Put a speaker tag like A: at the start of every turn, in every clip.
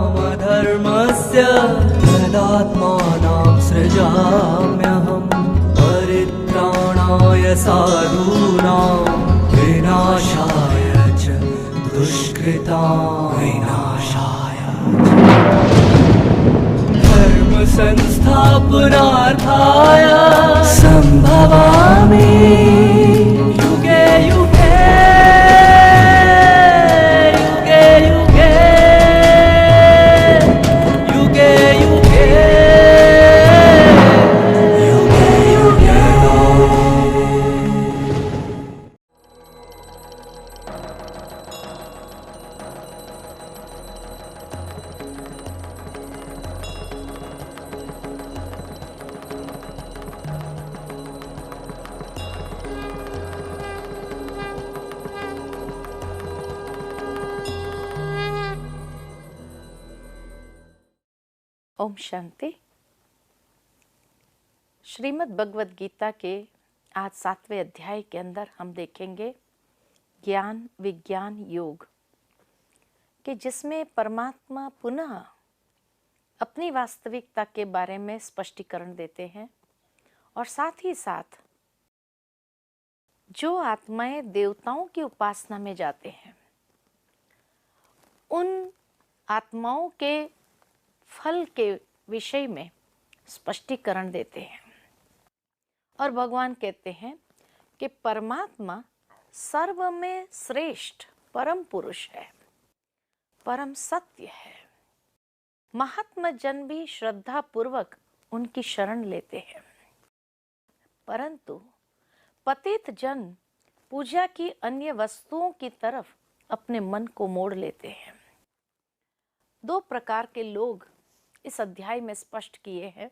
A: अभ्युत्थानामधर्मस्य तदात्मानं सृजाम्यहं परित्राणाय साधूनां विनाशाय च दुष्कृतां विनाशाय धर्म संस्थापनार्थाय संभवामि युगे युगे युगे युगे युगे युगे युगे
B: ओम शांति। श्रीमद् भगवद गीता के आज 7वें अध्याय के अंदर हम देखेंगे ज्ञान विज्ञान योग कि जिसमें परमात्मा पुनः अपनी वास्तविकता के बारे में स्पष्टीकरण देते हैं और साथ ही साथ जो आत्माएं देवताओं की उपासना में जाते हैं उन आत्माओं के फल के विषय में स्पष्टीकरण देते हैं और भगवान कहते हैं कि परमात्मा सर्व में श्रेष्ठ परम पुरुष है, परम सत्य है। महात्मा जन भी श्रद्धा पूर्वक उनकी शरण लेते हैं, परंतु पतित जन पूजा की अन्य वस्तुओं की तरफ अपने मन को मोड़ लेते हैं। दो प्रकार के लोग इस अध्याय में स्पष्ट किए हैं।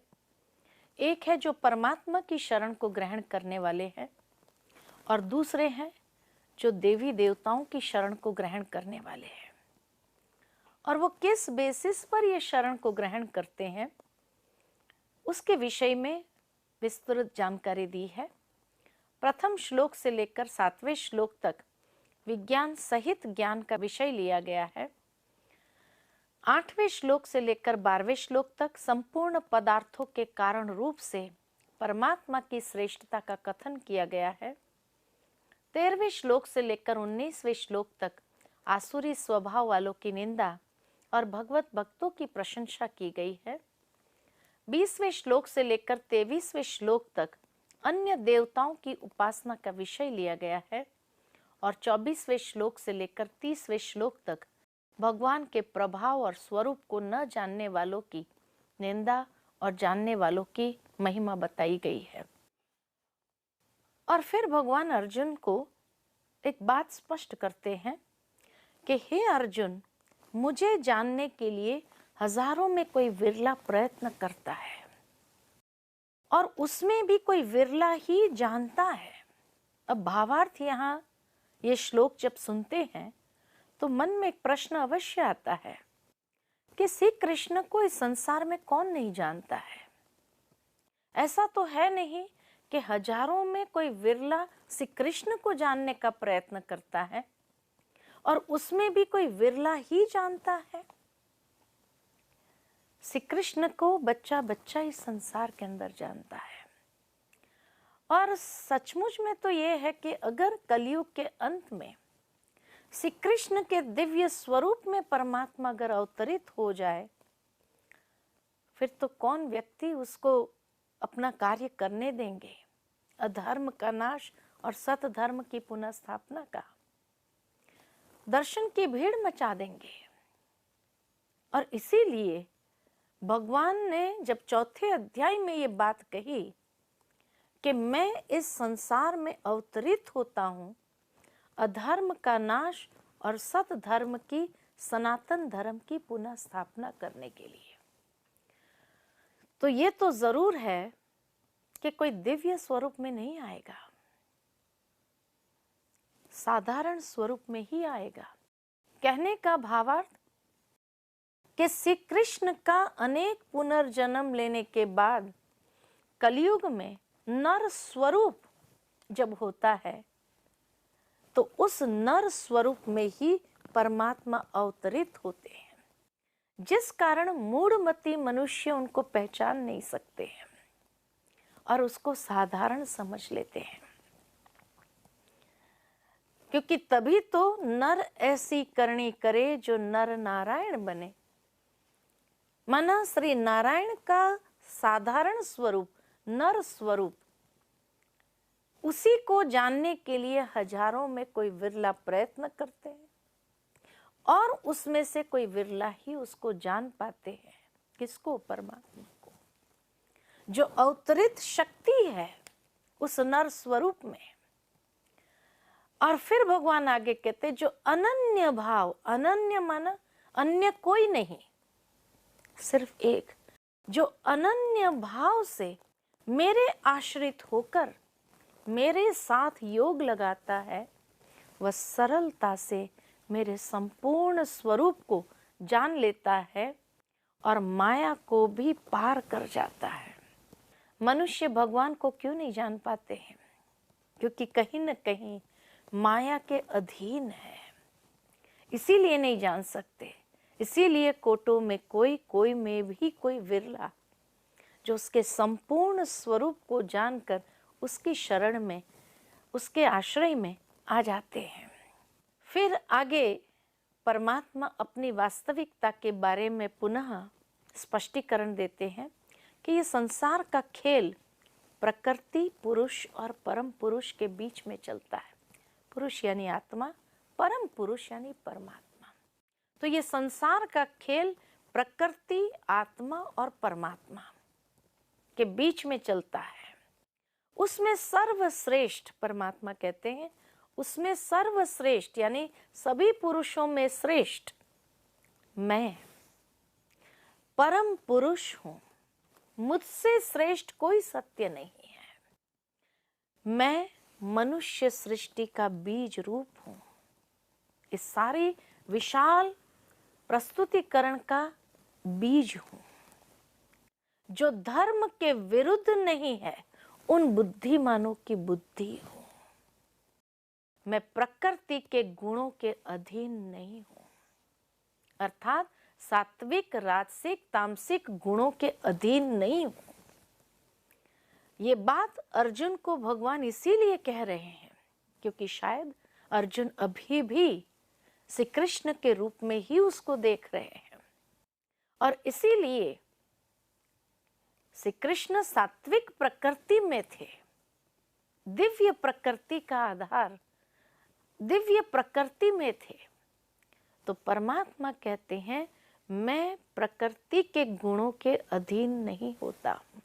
B: एक है जो परमात्मा की शरण को ग्रहण करने वाले हैं और दूसरे हैं जो देवी देवताओं की शरण को ग्रहण करने वाले हैं। और वो किस बेसिस पर ये शरण को ग्रहण करते हैं उसके विषय में विस्तृत जानकारी दी है। प्रथम श्लोक से लेकर 7वें श्लोक तक विज्ञान सहित ज्ञान का विषय लिया गया है। 8वें श्लोक से लेकर 12वें श्लोक तक संपूर्ण पदार्थों के कारण रूप से परमात्मा की श्रेष्ठता का कथन किया गया है। 13वें श्लोक से लेकर 19वें श्लोक तक आसुरी स्वभाव वालों की निंदा और भगवत भक्तों की प्रशंसा की गई है। 20वें श्लोक से लेकर 23वें श्लोक तक अन्य देवताओं की उपासना का विषय लिया गया है और 24वें श्लोक से लेकर 30वें श्लोक तक भगवान के प्रभाव और स्वरूप को न जानने वालों की निंदा और जानने वालों की महिमा बताई गई है। और फिर भगवान अर्जुन को एक बात स्पष्ट करते हैं कि हे अर्जुन, मुझे जानने के लिए हजारों में कोई विरला प्रयत्न करता है और उसमें भी कोई विरला ही जानता है। अब भावार्थ यहाँ ये श्लोक जब सुनते हैं तो मन में एक प्रश्न अवश्य आता है कि श्री कृष्ण को इस संसार में कौन नहीं जानता है। ऐसा तो है नहीं कि हजारों में कोई विरला श्री कृष्ण को जानने का प्रयत्न करता है और उसमें भी कोई विरला ही जानता है। श्री कृष्ण को बच्चा बच्चा इस संसार के अंदर जानता है। और सचमुच में तो ये है कि अगर कलयुग के अंत में श्री कृष्ण के दिव्य स्वरूप में परमात्मा अगर अवतरित हो जाए फिर तो कौन व्यक्ति उसको अपना कार्य करने देंगे, अधर्म का नाश और सत धर्म की पुनः स्थापना का। दर्शन की भीड़ मचा देंगे। और इसीलिए भगवान ने जब 4थे अध्याय में ये बात कही कि मैं इस संसार में अवतरित होता हूं अधर्म का नाश और सत धर्म की सनातन धर्म की पुनः स्थापना करने के लिए, तो ये तो जरूर है कि कोई दिव्य स्वरूप में नहीं आएगा, साधारण स्वरूप में ही आएगा। कहने का भावार्थ कि श्री कृष्ण का अनेक पुनर्जन्म लेने के बाद कलयुग में नर स्वरूप जब होता है तो उस नर स्वरूप में ही परमात्मा अवतरित होते हैं, जिस कारण मूढ़मती मनुष्य उनको पहचान नहीं सकते हैं और उसको साधारण समझ लेते हैं। क्योंकि तभी तो नर ऐसी करनी करे जो नर नारायण बने। माना श्री नारायण का साधारण स्वरूप, नर स्वरूप, उसी को जानने के लिए हजारों में कोई विरला प्रयत्न करते हैं और उसमें से कोई विरला ही उसको जान पाते हैं। किसको? परमात्मा को, जो अवतरित शक्ति है उस नर स्वरूप में। और फिर भगवान आगे कहते जो अनन्य भाव, अनन्य माना अन्य कोई नहीं, सिर्फ एक, जो अनन्य भाव से मेरे आश्रित होकर मेरे साथ योग लगाता है, वह सरलता से मेरे संपूर्ण स्वरूप को जान लेता है और माया को भी पार कर जाता है। मनुष्य भगवान को क्यों नहीं जान पाते हैं? क्योंकि कहीं न कहीं माया के अधीन है, इसीलिए नहीं जान सकते। इसीलिए कोटों में कोई, कोई में भी कोई विरला, जो उसके संपूर्ण स्वरूप को जानकर उसकी शरण में, उसके आश्रय में आ जाते हैं। फिर आगे परमात्मा अपनी वास्तविकता के बारे में पुनः स्पष्टीकरण देते हैं कि ये संसार का खेल प्रकृति, पुरुष और परम पुरुष के बीच में चलता है। पुरुष यानी आत्मा, परम पुरुष यानी परमात्मा। तो ये संसार का खेल प्रकृति, आत्मा और परमात्मा के बीच में चलता है। उसमें सर्वश्रेष्ठ परमात्मा कहते हैं, उसमें सर्वश्रेष्ठ यानी सभी पुरुषों में श्रेष्ठ मैं परम पुरुष हूं। मुझसे श्रेष्ठ कोई सत्य नहीं है। मैं मनुष्य सृष्टि का बीज रूप हूं। इस सारी विशाल प्रस्तुतिकरण का बीज हूं, जो धर्म के विरुद्ध नहीं है, उन बुद्धिमानों की बुद्धि हूं। मैं प्रकृति के गुणों के अधीन नहीं हूं, अर्थात सात्विक, राजसिक, तामसिक गुणों के अधीन नहीं हूं। ये बात अर्जुन को भगवान इसीलिए कह रहे हैं क्योंकि शायद अर्जुन अभी भी श्री कृष्ण के रूप में ही उसको देख रहे हैं और इसीलिए श्री कृष्ण सात्विक प्रकृति में थे। दिव्य प्रकृति का आधार दिव्य प्रकृति में थे। तो परमात्मा कहते हैं मैं प्रकृति के गुणों के अधीन नहीं होता हूं।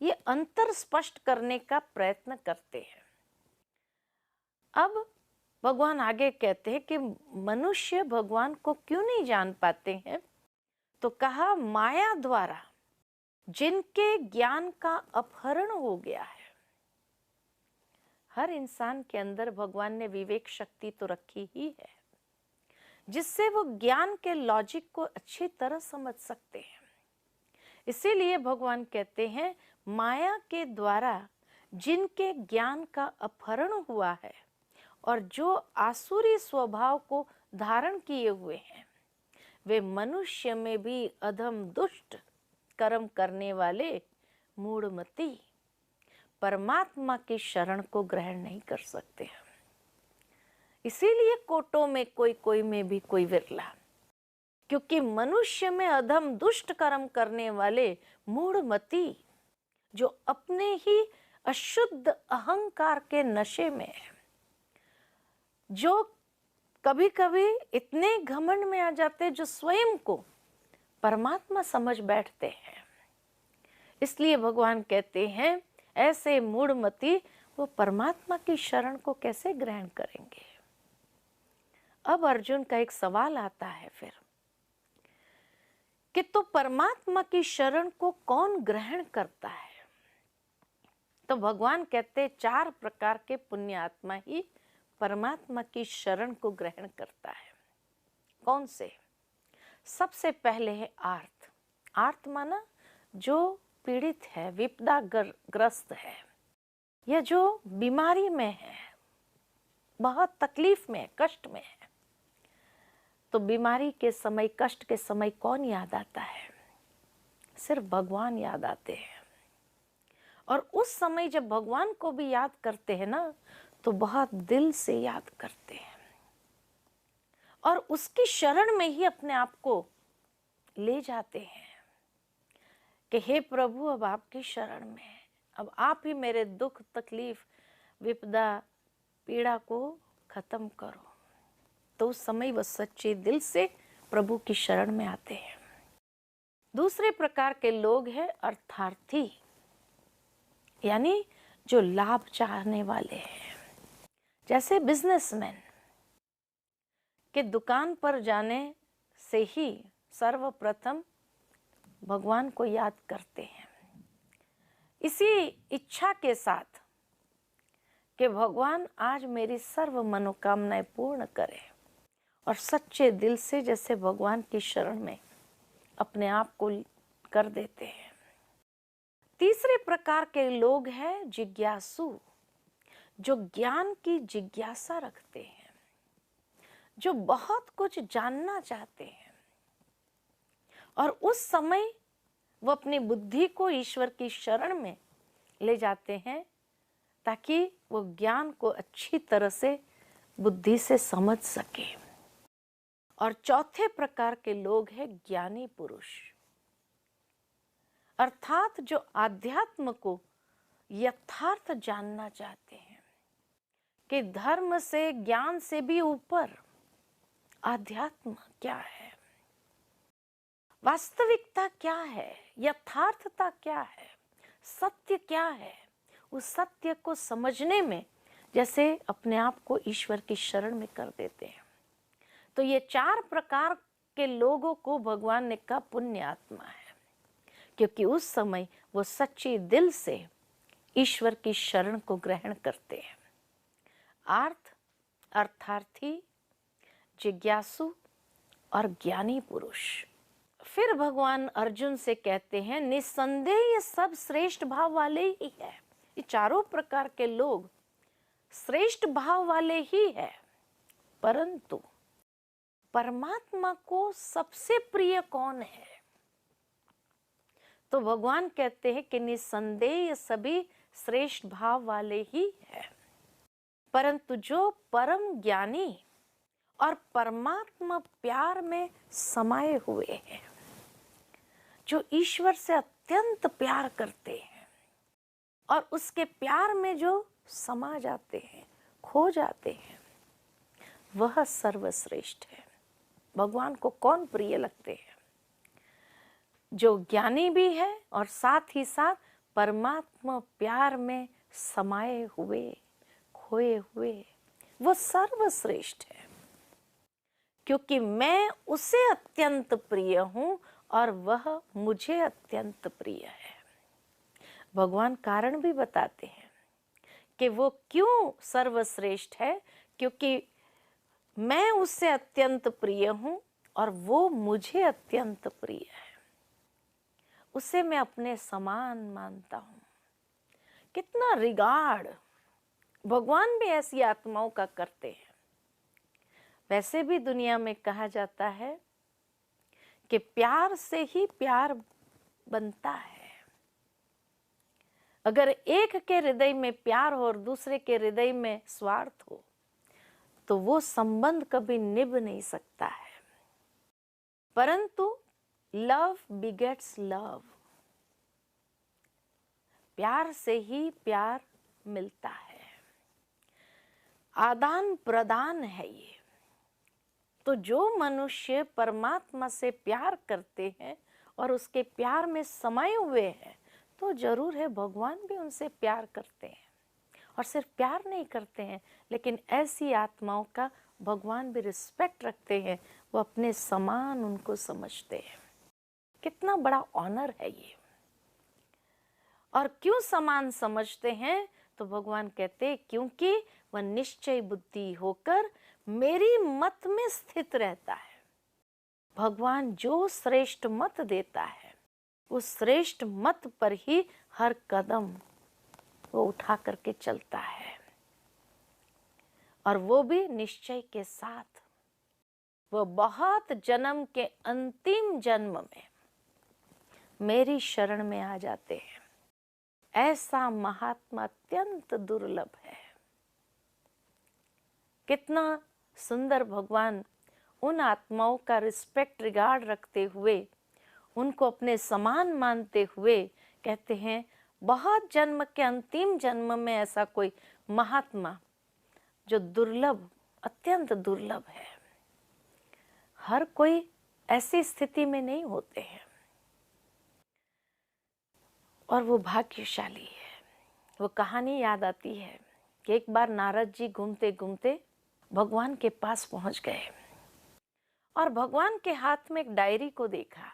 B: ये अंतर स्पष्ट करने का प्रयत्न करते हैं। अब भगवान आगे कहते हैं कि मनुष्य भगवान को क्यों नहीं जान पाते हैं? तो कहा माया द्वारा जिनके ज्ञान का अपहरण हो गया है। हर इंसान के अंदर भगवान ने विवेक शक्ति तो रखी ही है, जिससे वो ज्ञान के लॉजिक को अच्छी तरह समझ सकते हैं। इसीलिए भगवान कहते हैं माया के द्वारा जिनके ज्ञान का अपहरण हुआ है और जो आसुरी स्वभाव को धारण किए हुए हैं, वे मनुष्य में भी अधम दुष्ट कर्म करने वाले मूढ़मती परमात्मा की शरण को ग्रहण नहीं कर सकते हैं। इसीलिए कोटों में कोई, कोई में भी कोई विरला, क्योंकि मनुष्य में अधम दुष्ट कर्म करने वाले मूढ़मती जो अपने ही अशुद्ध अहंकार के नशे में है, जो कभी कभी इतने घमंड में आ जाते जो स्वयं को परमात्मा समझ बैठते हैं। इसलिए भगवान कहते हैं ऐसे मूढ़मती वो परमात्मा की शरण को कैसे ग्रहण करेंगे। अब अर्जुन का एक सवाल आता है फिर कि तो परमात्मा की शरण को कौन ग्रहण करता है? तो भगवान कहते 4 प्रकार के पुण्य आत्मा ही परमात्मा की शरण को ग्रहण करता है। कौन से? सबसे पहले है आर्त। आर्त माना जो पीड़ित है, विपदा ग्रस्त है, या जो बीमारी में है, बहुत तकलीफ में, कष्ट में है। तो बीमारी के समय, कष्ट के समय कौन याद आता है? सिर्फ भगवान याद आते हैं। और उस समय जब भगवान को भी याद करते हैं ना, तो बहुत दिल से याद करते हैं और उसकी शरण में ही अपने आप को ले जाते हैं कि हे प्रभु, अब आपकी शरण में है, अब आप ही मेरे दुख, तकलीफ, विपदा, पीड़ा को खत्म करो। तो उस समय वह सच्चे दिल से प्रभु की शरण में आते हैं। दूसरे प्रकार के लोग हैं अर्थार्थी, यानी जो लाभ चाहने वाले हैं। जैसे बिजनेसमैन के दुकान पर जाने से ही सर्वप्रथम भगवान को याद करते हैं, इसी इच्छा के साथ कि भगवान आज मेरी सर्व मनोकामनाएं पूर्ण करे, और सच्चे दिल से जैसे भगवान की शरण में अपने आप को कर देते हैं। तीसरे प्रकार के लोग हैं जिज्ञासु, जो ज्ञान की जिज्ञासा रखते हैं, जो बहुत कुछ जानना चाहते हैं, और उस समय वो अपनी बुद्धि को ईश्वर की शरण में ले जाते हैं ताकि वो ज्ञान को अच्छी तरह से बुद्धि से समझ सके। और चौथे प्रकार के लोग हैं ज्ञानी पुरुष, अर्थात जो आध्यात्म को यथार्थ जानना चाहते हैं कि धर्म से, ज्ञान से भी ऊपर आध्यात्म क्या है, वास्तविकता क्या है, यथार्थता क्या है, सत्य क्या है। उस सत्य को समझने में जैसे अपने आप को ईश्वर की शरण में कर देते हैं। तो ये 4 प्रकार के लोगों को भगवान ने कहा पुण्य आत्मा है, क्योंकि उस समय वो सच्चे दिल से ईश्वर की शरण को ग्रहण करते हैं। आर्थ, अर्थार्थी, जिज्ञासु और ज्ञानी पुरुष। फिर भगवान अर्जुन से कहते हैं निस्संदेह ये सब श्रेष्ठ भाव वाले ही है। ये चारों प्रकार के लोग श्रेष्ठ भाव वाले ही है, परंतु परमात्मा को सबसे प्रिय कौन है? तो भगवान कहते हैं कि निस्संदेह ये सभी श्रेष्ठ भाव वाले ही है, परंतु जो परम ज्ञानी और परमात्मा प्यार में समाये हुए हैं, जो ईश्वर से अत्यंत प्यार करते हैं और उसके प्यार में जो समा जाते हैं, खो जाते हैं, वह सर्वश्रेष्ठ है। भगवान को कौन प्रिय लगते हैं? जो ज्ञानी भी है और साथ ही साथ परमात्मा प्यार में समाये हुए, खोए हुए, वो सर्वश्रेष्ठ है, क्योंकि मैं उसे अत्यंत प्रिय हूं और वह मुझे अत्यंत प्रिय है। भगवान कारण भी बताते हैं कि वो क्यों सर्वश्रेष्ठ है, क्योंकि मैं उससे अत्यंत प्रिय हूं और वो मुझे अत्यंत प्रिय है। उसे मैं अपने समान मानता हूं। कितना रिगार्ड भगवान भी ऐसी आत्माओं का करते हैं। वैसे भी दुनिया में कहा जाता है कि प्यार से ही प्यार बनता है। अगर एक के हृदय में प्यार हो और दूसरे के हृदय में स्वार्थ हो, तो वो संबंध कभी निभ नहीं सकता है। परंतु लव बिगेट्स लव, प्यार से ही प्यार मिलता है, आदान प्रदान है ये। तो जो मनुष्य परमात्मा से प्यार करते हैं और उसके प्यार में समाये हुए हैं, तो जरूर है भगवान भी उनसे प्यार करते हैं। और सिर्फ प्यार नहीं करते हैं, लेकिन ऐसी आत्माओं का भगवान भी रिस्पेक्ट रखते हैं, वो अपने समान उनको समझते हैं। कितना बड़ा ऑनर है ये। और क्यों समान समझते हैं? तो भगवान कहते क्योंकि वह निश्चय बुद्धि होकर मेरी मत में स्थित रहता है। भगवान जो श्रेष्ठ मत देता है उस श्रेष्ठ मत पर ही हर कदम वो उठा करके चलता है, और वो भी निश्चय के साथ। वो बहुत जन्म के अंतिम जन्म में मेरी शरण में आ जाते हैं। ऐसा महात्मा अत्यंत दुर्लभ है। कितना सुंदर भगवान उन आत्माओं का रिस्पेक्ट रिगार्ड रखते हुए, उनको अपने समान मानते हुए कहते हैं बहुत जन्म के अंतिम जन्म में ऐसा कोई महात्मा जो दुर्लभ, अत्यंत दुर्लभ है। हर कोई ऐसी स्थिति में नहीं होते हैं और वो भाग्यशाली है। वो कहानी याद आती है कि एक बार नारद जी घूमते घूमते भगवान के पास पहुंच गए और भगवान के हाथ में एक डायरी को देखा।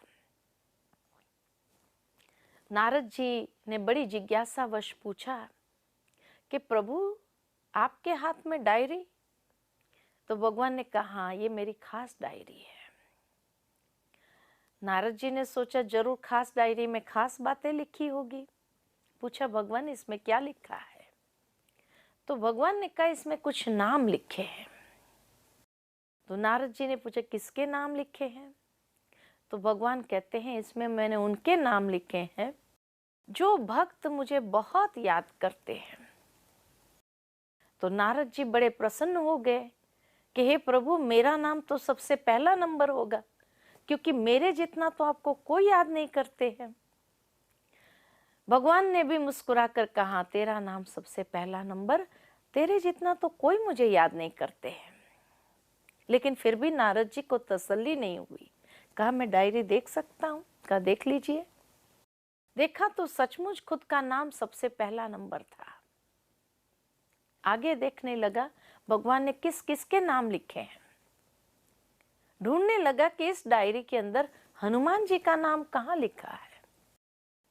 B: नारद जी ने बड़ी जिज्ञासावश पूछा कि प्रभु आपके हाथ में डायरी? तो भगवान ने कहा हाँ, ये मेरी खास डायरी है। नारद जी ने सोचा जरूर खास डायरी में खास बातें लिखी होगी। पूछा भगवान इसमें क्या लिखा है? तो भगवान ने कहा इसमें कुछ नाम लिखे हैं। तो नारद जी ने पूछा किसके नाम लिखे हैं? तो भगवान कहते हैं इसमें मैंने उनके नाम लिखे हैं जो भक्त मुझे बहुत याद करते हैं। तो नारद जी बड़े प्रसन्न हो गए कि हे प्रभु मेरा नाम तो सबसे पहला नंबर होगा, क्योंकि मेरे जितना तो आपको कोई याद नहीं करते हैं। भगवान ने भी मुस्कुराकर कहा तेरा नाम सबसे पहला नंबर, तेरे जितना तो कोई मुझे याद नहीं करते हैं। लेकिन फिर भी नारद जी को तसल्ली नहीं हुई। कहा मैं डायरी देख सकता हूँ? कहा देख लीजिए। देखा तो सचमुच खुद का नाम सबसे पहला नंबर था। आगे देखने लगा भगवान ने किस किस के नाम लिखे हैं। ढूंढने लगा कि इस डायरी के अंदर हनुमान जी का नाम कहाँ लिखा है।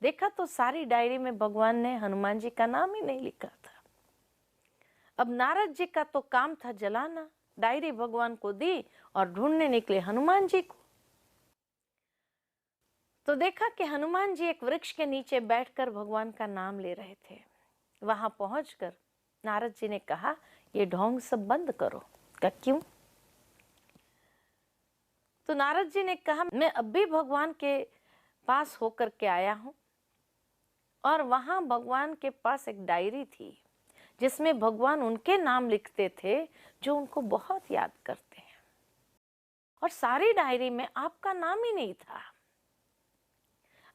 B: देखा तो सारी डायरी में भगवान ने हनुमान जी का नाम ही नहीं लिखा था। अब नारद जी का तो काम था जलाना। डायरी भगवान को दी और ढूंढने निकले हनुमान जी को। तो देखा कि हनुमान जी एक वृक्ष के नीचे बैठकर भगवान का नाम ले रहे थे। वहां पहुंचकर नारद जी ने कहा ये ढोंग सब बंद करो। कहा क्यों? तो नारद जी ने कहा मैं अब भी भगवान के पास होकर के आया हूं और वहां भगवान के पास एक डायरी थी जिसमें भगवान उनके नाम लिखते थे जो उनको बहुत याद करते हैं, और सारी डायरी में आपका नाम ही नहीं था।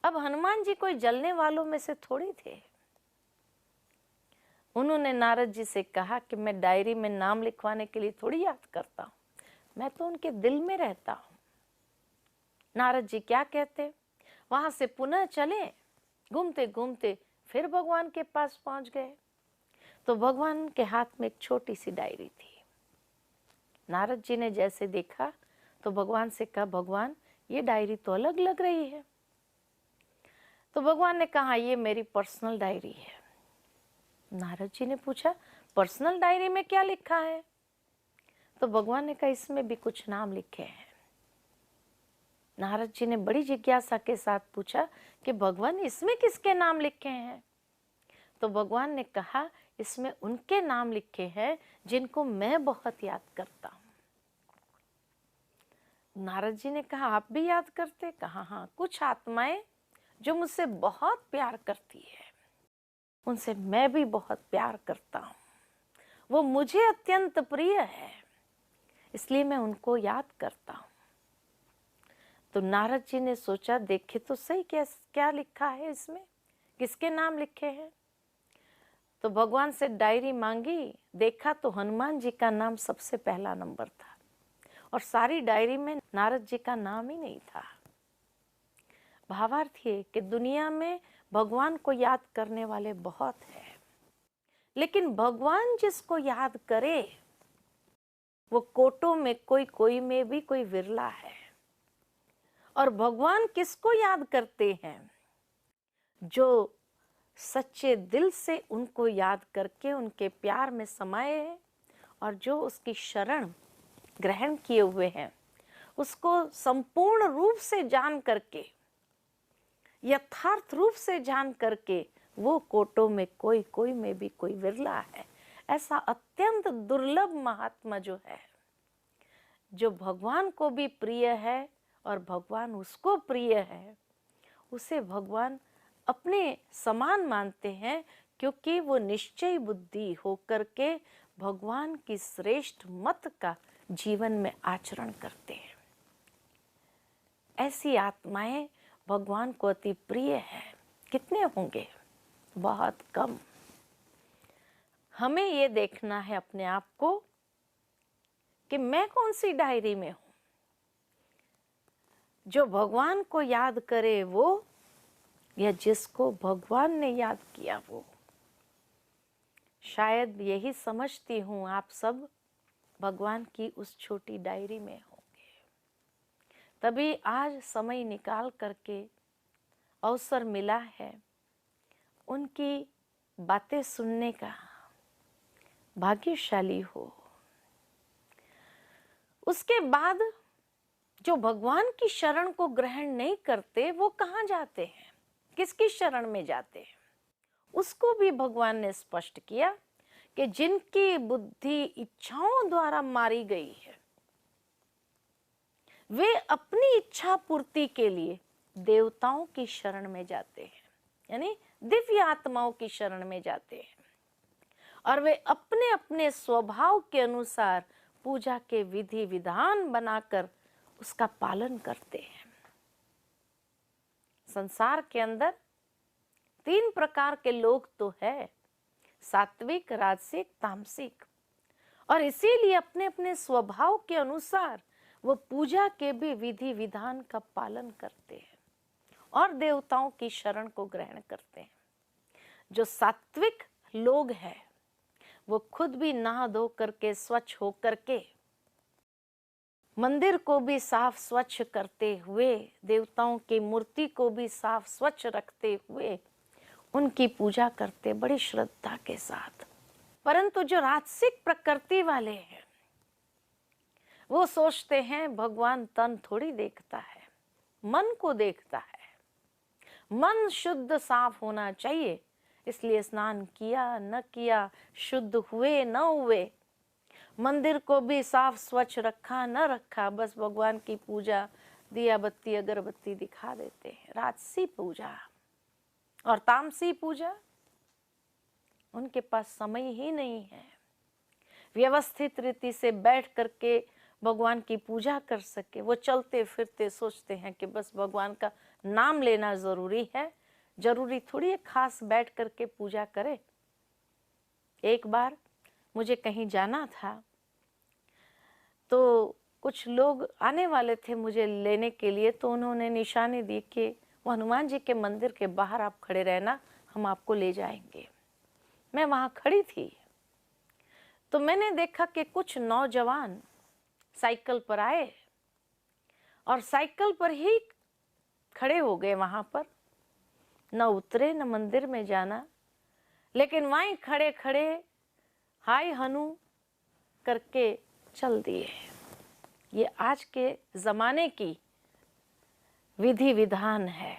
B: अब हनुमान जी कोई जलने वालों में से थोड़ी थे। उन्होंने नारद जी से कहा कि मैं डायरी में नाम लिखवाने के लिए थोड़ी याद करता हूं, मैं तो उनके दिल में रहता हूं। नारद जी क्या कहते, वहां से पुनः चले, घूमते घूमते फिर भगवान के पास पहुंच गए। तो भगवान के हाथ में एक छोटी सी डायरी थी। नारद जी ने जैसे देखा तो भगवान से कहा भगवान ये डायरी तो अलग लग रही है। तो भगवान ने कहा ये मेरी पर्सनल डायरी है। नारद जी ने पूछा पर्सनल डायरी में क्या लिखा है? तो भगवान ने कहा इसमें भी कुछ नाम लिखे हैं। नारद जी ने बड़ी जिज्ञासा के साथ पूछा कि भगवान इसमें किसके नाम लिखे हैं? तो भगवान ने कहा इसमें उनके नाम लिखे हैं जिनको मैं बहुत याद करता हूं। नारद जी ने कहा आप भी याद करते? कहा हाँ, कुछ आत्माएं जो मुझसे बहुत प्यार करती है उनसे मैं भी बहुत प्यार करता हूं। वो मुझे अत्यंत प्रिय है, इसलिए मैं उनको याद करता हूं। तो नारद जी ने सोचा देखे तो सही क्या लिखा है इसमें, किसके नाम लिखे हैं। तो भगवान से डायरी मांगी, देखा तो हनुमान जी का नाम सबसे पहला नंबर था और सारी डायरी में नारद जी का नाम ही नहीं था। भावार्थ ये कि दुनिया में भगवान को याद करने वाले बहुत हैं, लेकिन भगवान जिसको याद करे वो कोटों में कोई में भी कोई विरला है। और भगवान किसको याद करते हैं? जो सच्चे दिल से उनको याद करके उनके प्यार में समाये हैं और जो उसकी शरण ग्रहण किए हुए हैं उसको संपूर्ण रूप से जान करके, यथार्थ रूप से जान करके, वो कोटों में कोई, कोई में भी कोई विरला है। ऐसा अत्यंत दुर्लभ महात्मा जो है, जो भगवान को भी प्रिय है और भगवान उसको प्रिय है, उसे भगवान अपने समान मानते हैं, क्योंकि वो निश्चय बुद्धि होकर के भगवान की श्रेष्ठ मत का जीवन में आचरण करते हैं। ऐसी आत्माएं भगवान को अति प्रिय है। कितने होंगे? बहुत कम। हमें ये देखना है अपने आप को कि मैं कौन सी डायरी में हूं। जो भगवान को याद करे वो, या जिसको भगवान ने याद किया वो। शायद यही समझती हूं, आप सब भगवान की उस छोटी डायरी में होंगे। तभी आज समय निकाल करके अवसर मिला है उनकी बातें सुनने का। भाग्यशाली हो। उसके बाद जो भगवान की शरण को ग्रहण नहीं करते वो कहाँ जाते हैं, किसकी शरण में जाते हैं? उसको भी भगवान ने स्पष्ट किया कि जिनकी बुद्धि इच्छाओं द्वारा मारी गई है, वे अपनी इच्छा पूर्ति के लिए देवताओं की शरण में जाते हैं, यानी दिव्य आत्माओं की शरण में जाते हैं, और वे अपने अपने स्वभाव के अनुसार पूजा के विधि विधान बनाकर उसका पालन करते हैं। संसार के अंदर 3 प्रकार के लोग तो है, सात्विक, राजसिक, तामसिक, और इसीलिए अपने अपने स्वभाव के अनुसार वो पूजा के भी विधि विधान का पालन करते हैं और देवताओं की शरण को ग्रहण करते हैं। जो सात्विक लोग हैं वो खुद भी नहा धो करके स्वच्छ हो करके मंदिर को भी साफ स्वच्छ करते हुए, देवताओं की मूर्ति को भी साफ स्वच्छ रखते हुए उनकी पूजा करते बड़ी श्रद्धा के साथ। परंतु जो राजसिक प्रकृति वाले हैं वो सोचते हैं भगवान तन थोड़ी देखता है, मन को देखता है। मन शुद्ध साफ होना चाहिए, इसलिए स्नान किया न किया, शुद्ध हुए न हुए, मंदिर को भी साफ स्वच्छ रखा न रखा, बस भगवान की पूजा दिया बत्ती अगरबत्ती दिखा देते हैं। राजसी पूजा और तामसी पूजा, उनके पास समय ही नहीं है व्यवस्थित रीति से बैठ करके भगवान की पूजा कर सके। वो चलते फिरते सोचते हैं कि बस भगवान का नाम लेना जरूरी है, जरूरी थोड़ी है खास बैठ करके पूजा करे। एक बार मुझे कहीं जाना था तो कुछ लोग आने वाले थे मुझे लेने के लिए, तो उन्होंने निशानी दी कि वो हनुमान जी के मंदिर के बाहर आप खड़े रहना, हम आपको ले जाएंगे। मैं वहाँ खड़ी थी तो मैंने देखा कि कुछ नौजवान साइकिल पर आए और साइकिल पर ही खड़े हो गए। वहाँ पर न उतरे न मंदिर में जाना, लेकिन वहीं खड़े खड़े हाय हनु करके चल दिए। ये आज के ज़माने की विधि विधान है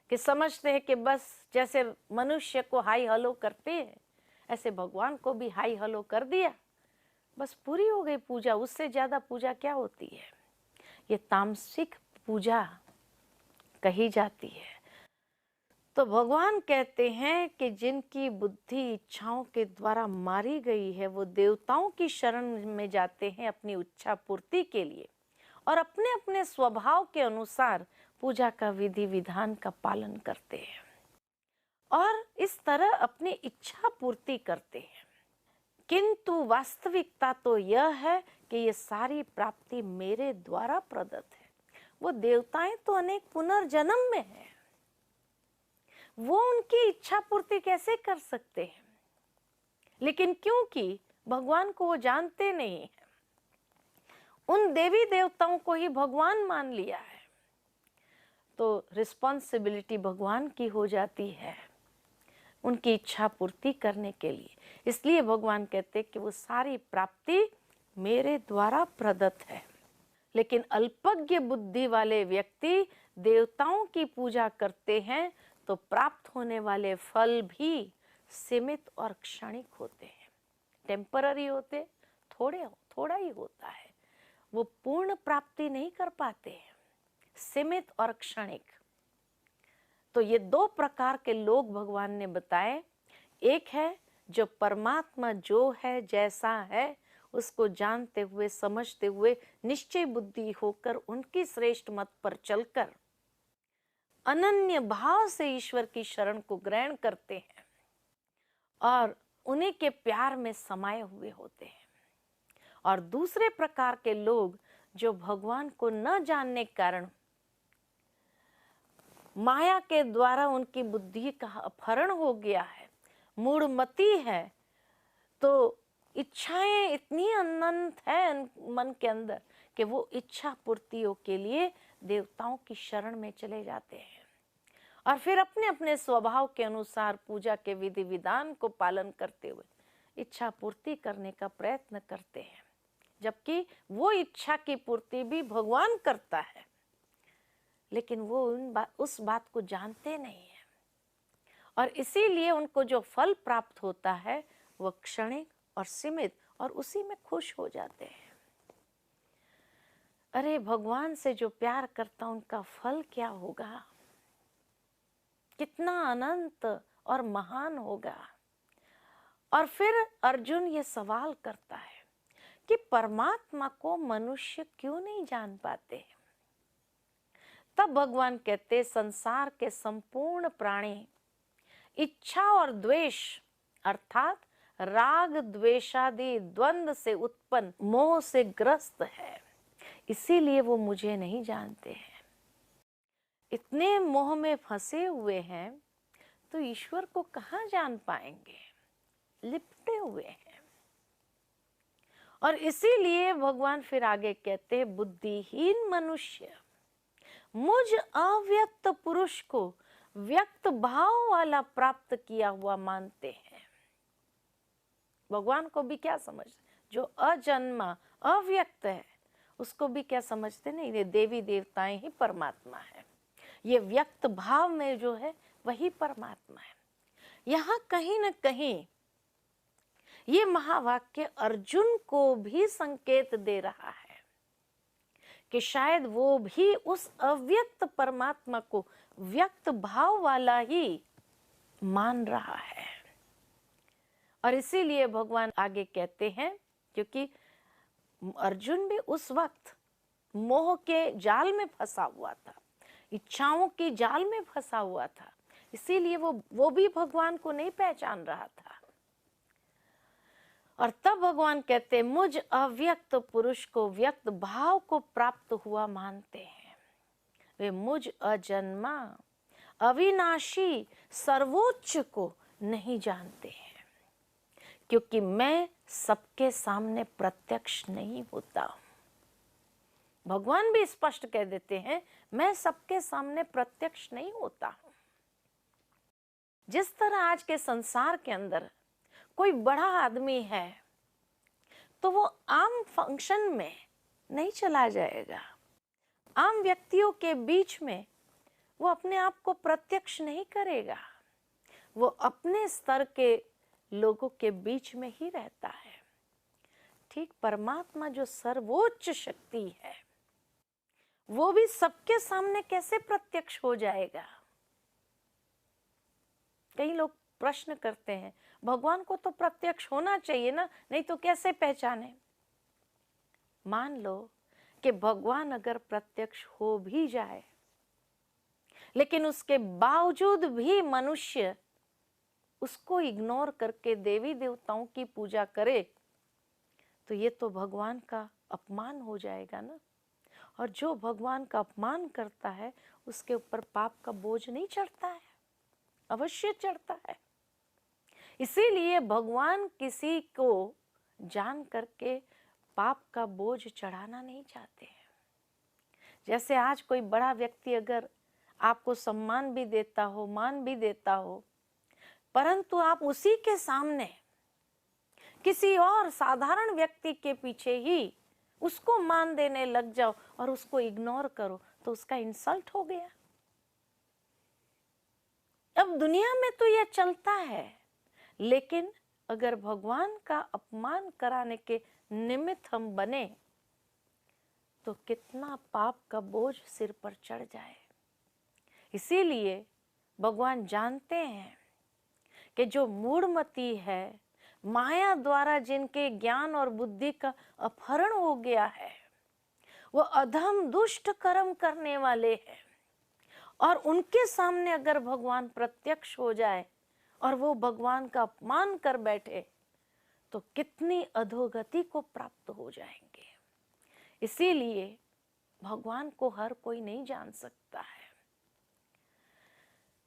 B: कि समझते हैं कि बस जैसे मनुष्य को हाय हलो करते हैं ऐसे भगवान को भी हाय हलो कर दिया, बस पूरी हो गई पूजा। उससे ज़्यादा पूजा क्या होती है? ये तामसिक पूजा कही जाती है। तो भगवान कहते हैं कि जिनकी बुद्धि इच्छाओं के द्वारा मारी गई है वो देवताओं की शरण में जाते हैं अपनी इच्छा पूर्ति के लिए, और अपने अपने स्वभाव के अनुसार पूजा का विधि विधान का पालन करते हैं और इस तरह अपनी इच्छा पूर्ति करते हैं। किंतु वास्तविकता तो यह है कि ये सारी प्राप्ति मेरे द्वारा प्रदत्त है। वो देवताएं तो अनेक पुनर्जन्म में है, वो उनकी इच्छा पूर्ति कैसे कर सकते हैं? लेकिन क्योंकि भगवान को वो जानते नहीं है, उन देवी देवताओं को ही भगवान मान लिया है, तो रिस्पॉन्सिबिलिटी भगवान की हो जाती है उनकी इच्छा पूर्ति करने के लिए। इसलिए भगवान कहते हैं कि वो सारी प्राप्ति मेरे द्वारा प्रदत्त है। लेकिन अल्पज्ञ बुद्धि वाले व्यक्ति देवताओं की पूजा करते हैं तो प्राप्त होने वाले फल भी सीमित और क्षणिक होते हैं, टेम्पररी होते, थोड़ा ही होता है, वो पूर्ण प्राप्ति नहीं कर पाते हैं, सीमित और क्षणिक। तो ये दो प्रकार के लोग भगवान ने बताए। एक है जो परमात्मा जो है जैसा है उसको जानते हुए, समझते हुए, निश्चय बुद्धि होकर उनकी श्रेष्ठ मत पर चलकर अनन्य भाव से ईश्वर की शरण को ग्रहण करते हैं और उन्हीं के प्यार में समाये हुए होते हैं। और दूसरे प्रकार के लोग जो भगवान को न जानने के कारण माया के द्वारा उनकी बुद्धि का अपहरण हो गया है, मूढ़मती है, तो इच्छाएं इतनी अनंत है मन के अंदर कि वो इच्छा पूर्तियों के लिए देवताओं की शरण में चले जाते हैं और फिर अपने अपने स्वभाव के अनुसार पूजा के विधि विधान को पालन करते हुए इच्छा पूर्ति करने का प्रयत्न करते हैं, जबकि वो इच्छा की पूर्ति भी भगवान करता है, लेकिन वो उस बात को जानते नहीं है और इसीलिए उनको जो फल प्राप्त होता है वह क्षणिक और सीमित और उसी में खुश हो जाते हैं। अरे भगवान से जो प्यार करता उनका फल क्या होगा, कितना अनंत और महान होगा। और फिर अर्जुन ये सवाल करता है कि परमात्मा को मनुष्य क्यों नहीं जान पाते। तब भगवान कहते संसार के संपूर्ण प्राणी इच्छा और द्वेष अर्थात राग द्वेषादि द्वंद्व से उत्पन्न मोह से ग्रस्त है, इसीलिए वो मुझे नहीं जानते हैं। इतने मोह में फंसे हुए हैं तो ईश्वर को कहाँ जान पाएंगे, लिपटे हुए हैं। और इसीलिए भगवान फिर आगे कहते हैं बुद्धिहीन मनुष्य मुझ अव्यक्त पुरुष को व्यक्त भाव वाला प्राप्त किया हुआ मानते हैं। भगवान को भी क्या समझते, जो अजन्मा अव्यक्त है उसको भी क्या समझते, नहीं ये देवी देवताएं ही परमात्मा है, ये व्यक्त भाव में जो है वही परमात्मा है। यहाँ कहीं न कहीं ये महावाक्य अर्जुन को भी संकेत दे रहा है कि शायद वो भी उस अव्यक्त परमात्मा को व्यक्त भाव वाला ही मान रहा है। और इसीलिए भगवान आगे कहते हैं, क्योंकि अर्जुन भी उस वक्त मोह के जाल में फंसा हुआ था, इच्छाओं की जाल में फंसा हुआ था, इसीलिए वो भी भगवान को नहीं पहचान रहा था। और तब भगवान कहते मुझ अव्यक्त पुरुष को व्यक्त भाव को प्राप्त हुआ मानते हैं, वे मुझ अजन्मा अविनाशी सर्वोच्च को नहीं जानते हैं, क्योंकि मैं सबके सामने प्रत्यक्ष नहीं होता। भगवान भी स्पष्ट कह देते हैं मैं सबके सामने प्रत्यक्ष नहीं होता हूं। जिस तरह आज के संसार के अंदर कोई बड़ा आदमी है तो वो आम फंक्शन में नहीं चला जाएगा, आम व्यक्तियों के बीच में वो अपने आप को प्रत्यक्ष नहीं करेगा, वो अपने स्तर के लोगों के बीच में ही रहता है। ठीक परमात्मा जो सर्वोच्च शक्ति है वो भी सबके सामने कैसे प्रत्यक्ष हो जाएगा। कई लोग प्रश्न करते हैं भगवान को तो प्रत्यक्ष होना चाहिए ना, नहीं तो कैसे पहचाने। मान लो कि भगवान अगर प्रत्यक्ष हो भी जाए लेकिन उसके बावजूद भी मनुष्य उसको इग्नोर करके देवी देवताओं की पूजा करे तो ये तो भगवान का अपमान हो जाएगा ना। और जो भगवान का अपमान करता है उसके ऊपर पाप का बोझ नहीं चढ़ता है, अवश्य चढ़ता है। इसीलिए भगवान किसी को जान करके पाप का बोझ चढ़ाना नहीं चाहते हैं। जैसे आज कोई बड़ा व्यक्ति अगर आपको सम्मान भी देता हो, मान भी देता हो, परंतु आप उसी के सामने किसी और साधारण व्यक्ति के पीछे ही उसको मान देने लग जाओ और उसको इग्नोर करो तो उसका इंसल्ट हो गया। अब दुनिया में तो यह चलता है, लेकिन अगर भगवान का अपमान कराने के निमित्त हम बने तो कितना पाप का बोझ सिर पर चढ़ जाए। इसीलिए भगवान जानते हैं कि जो मूढ़मती है, माया द्वारा जिनके ज्ञान और बुद्धि का अपहरण हो गया है, वो अधम दुष्ट कर्म करने वाले हैं, और उनके सामने अगर भगवान प्रत्यक्ष हो जाए और वो भगवान का अपमान कर बैठे तो कितनी अधोगति को प्राप्त हो जाएंगे। इसीलिए भगवान को हर कोई नहीं जान सकता है।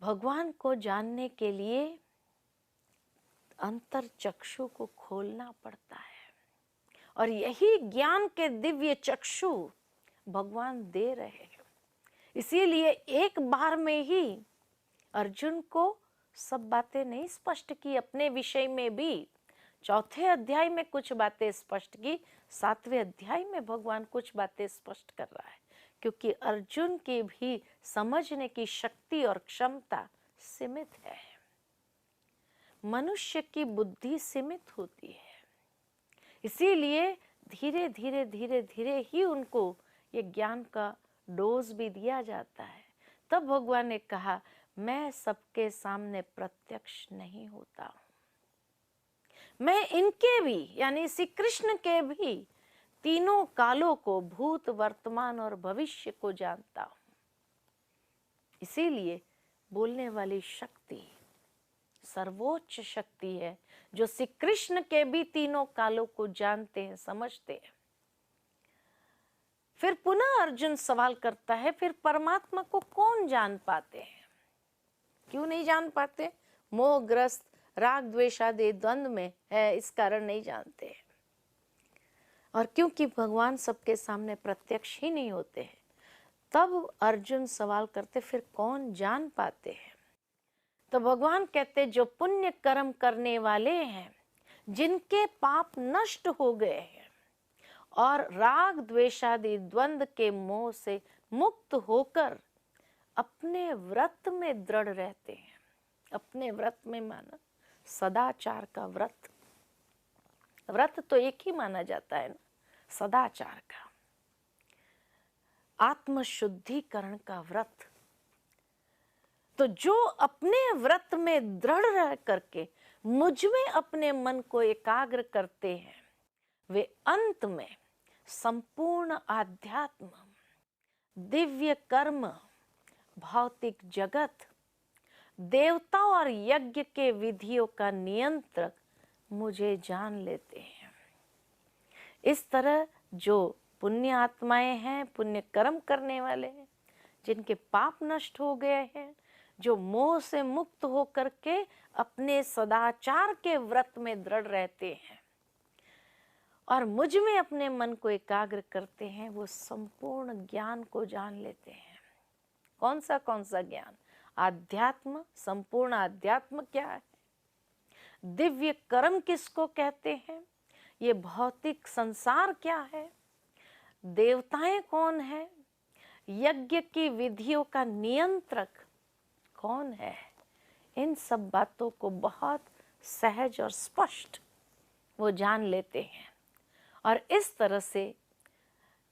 B: भगवान को जानने के लिए अंतर चक्षु को खोलना पड़ता है, और यही ज्ञान के दिव्य चक्षु भगवान दे रहे हैं। इसीलिए एक बार में ही अर्जुन को सब बातें नहीं स्पष्ट की, अपने विषय में भी चौथे अध्याय में कुछ बातें स्पष्ट की, सातवें अध्याय में भगवान कुछ बातें स्पष्ट कर रहा है, क्योंकि अर्जुन की भी समझने की शक्ति और क्षमता सीमित है। मनुष्य की बुद्धि सीमित होती है, इसीलिए धीरे धीरे धीरे धीरे ही उनको ये ज्ञान का डोज भी दिया जाता है। तब भगवान ने कहा, मैं सबके सामने प्रत्यक्ष नहीं होता हूं, मैं इनके भी यानी श्री कृष्ण के भी तीनों कालों को, भूत वर्तमान और भविष्य को जानता हूं। इसीलिए बोलने वाली शक्ति सर्वोच्च शक्ति है, जो श्री कृष्ण के भी तीनों कालों को जानते हैं, समझते हैं। फिर पुनः अर्जुन सवाल करता है, फिर परमात्मा को कौन जान पाते हैं? क्यों नहीं जान पाते? मोहग्रस्त, राग द्वेष आदि द्वंद्व में है, इस कारण नहीं जानते। और क्योंकि भगवान सबके सामने प्रत्यक्ष ही नहीं होते हैं, तब अर्जुन सवाल करते, फिर कौन जान पाते हैं? तो भगवान कहते, जो पुण्य कर्म करने वाले हैं, जिनके पाप नष्ट हो गए हैं और राग द्वेषादि द्वंद्व के मोह से मुक्त होकर अपने व्रत में दृढ़ रहते हैं। अपने व्रत में माना सदाचार का व्रत, व्रत तो एक ही माना जाता है ना, सदाचार का, आत्मशुद्धिकरण का व्रत। तो जो अपने व्रत में दृढ़ रह करके मुझ में अपने मन को एकाग्र करते हैं, वे अंत में संपूर्ण आध्यात्म, दिव्य कर्म, भौतिक जगत, देवता और यज्ञ के विधियों का नियंत्रक मुझे जान लेते हैं। इस तरह जो पुण्य आत्माएं हैं, पुण्य कर्म करने वाले हैं, जिनके पाप नष्ट हो गए हैं, जो मोह से मुक्त हो करके अपने सदाचार के व्रत में दृढ़ रहते हैं और मुझ में अपने मन को एकाग्र करते हैं, वो संपूर्ण ज्ञान को जान लेते हैं। कौन सा ज्ञान? आध्यात्म, संपूर्ण आध्यात्म क्या है? दिव्य कर्म किसको कहते हैं? ये भौतिक संसार क्या है? देवताएं कौन है? यज्ञ की विधियों का नियंत्रक कौन है? इन सब बातों को बहुत सहज और स्पष्ट वो जान लेते हैं। और इस तरह से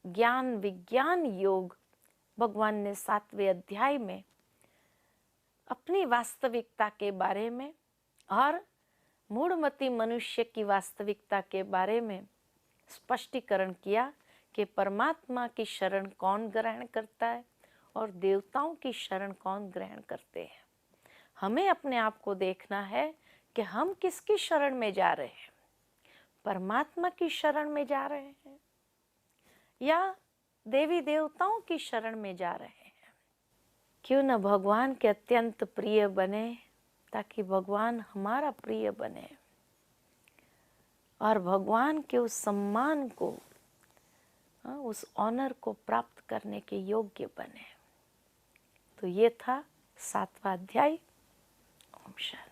B: ज्ञान विज्ञान योग भगवान ने 7वें अध्याय में अपनी वास्तविकता के बारे में और मूढ़मती मनुष्य की वास्तविकता के बारे में स्पष्टीकरण किया कि परमात्मा की शरण कौन ग्रहण करता है और देवताओं की शरण कौन ग्रहण करते हैं। हमें अपने आप को देखना है कि हम किसकी शरण में जा रहे हैं, परमात्मा की शरण में जा रहे हैं या देवी देवताओं की शरण में जा रहे हैं। क्यों न भगवान के अत्यंत प्रिय बने, ताकि भगवान हमारा प्रिय बने और भगवान के उस सम्मान को, उस ऑनर को प्राप्त करने के योग्य बने। तो ये था 7वां अध्याय। ओम शांति।